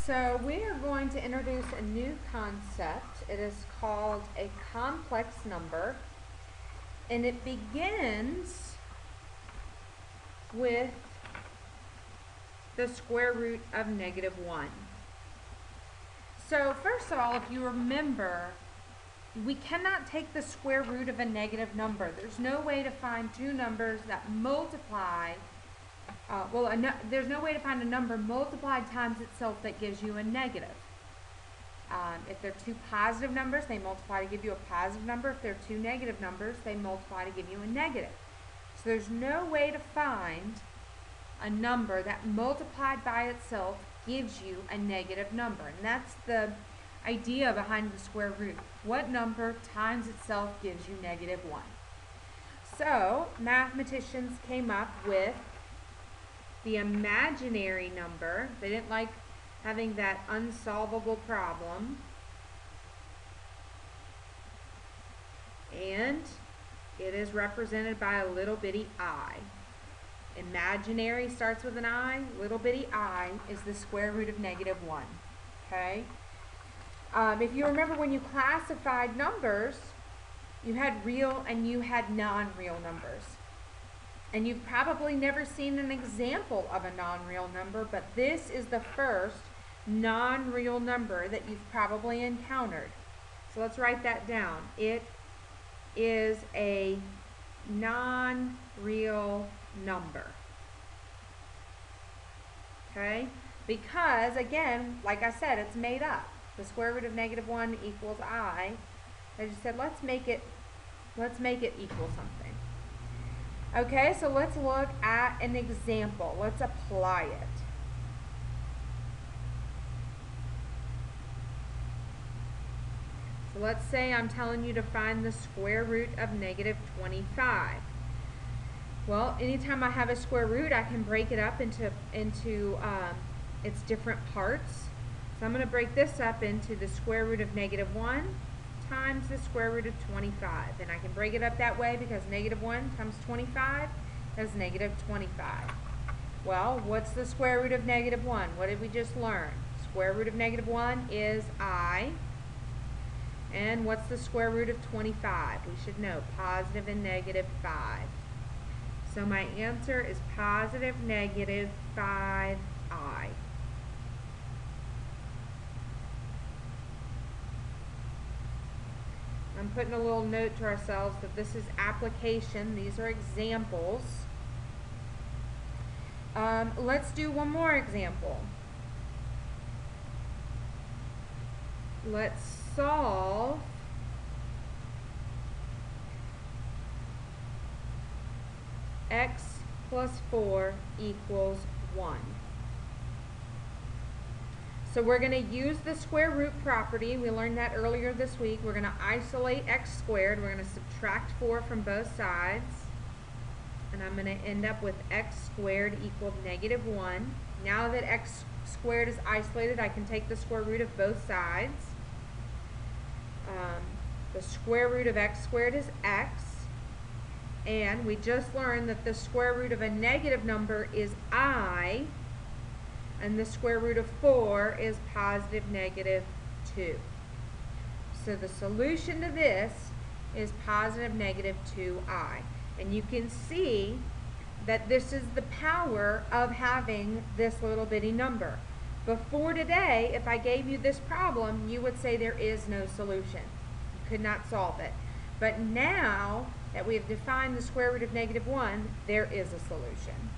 So we are going to introduce a new concept. It is called a complex number, and it begins with the square root of -1. So first of all, if you remember, we cannot take the square root of a negative number. There's no way to find two numbers that multiply. There's no way to find a number multiplied times itself that gives you a negative. If they're two positive numbers, they multiply to give you a positive number. If they're two negative numbers, they multiply to give you a negative. So there's no way to find a number that multiplied by itself gives you a negative number. And that's the idea behind the square root. What number times itself gives you -1? So mathematicians came up with the imaginary number. They didn't like having that unsolvable problem. And it is represented by a little bitty I. Imaginary starts with an I. Little bitty I is the square root of -1. Okay? If you remember when you classified numbers, you had real and you had non-real numbers. And you've probably never seen an example of a non-real number, but this is the first non-real number that you've probably encountered. So let's write that down. It is a non-real number. Okay? Because, again, like I said, it's made up. The square root of -1 equals I. I just said, let's make it equal something. Okay, so let's look at an example. Let's apply it. So let's say I'm telling you to find the square root of -25. Well, anytime I have a square root, I can break it up into its different parts. So I'm going to break this up into the square root of -1 times the square root of 25. And I can break it up that way because -1 times 25 is -25. Well, what's the square root of -1? What did we just learn? Square root of -1 is I. And what's the square root of 25? We should know positive and -5. So my answer is positive -5I. I'm putting a little note to ourselves that this is application. These are examples. Let's do one more example. Let's solve x plus 4 equals 1. So we're going to use the square root property. We learned that earlier this week. We're going to isolate x squared. We're going to subtract 4 from both sides. And I'm going to end up with x squared equaled -1. Now that x squared is isolated, I can take the square root of both sides. The square root of x squared is x. And we just learned that the square root of a negative number is I. And the square root of 4 is positive -2. So the solution to this is positive -2I. And you can see that this is the power of having this little bitty number. Before today, if I gave you this problem, you would say there is no solution. You could not solve it. But now that we have defined the square root of -1, there is a solution.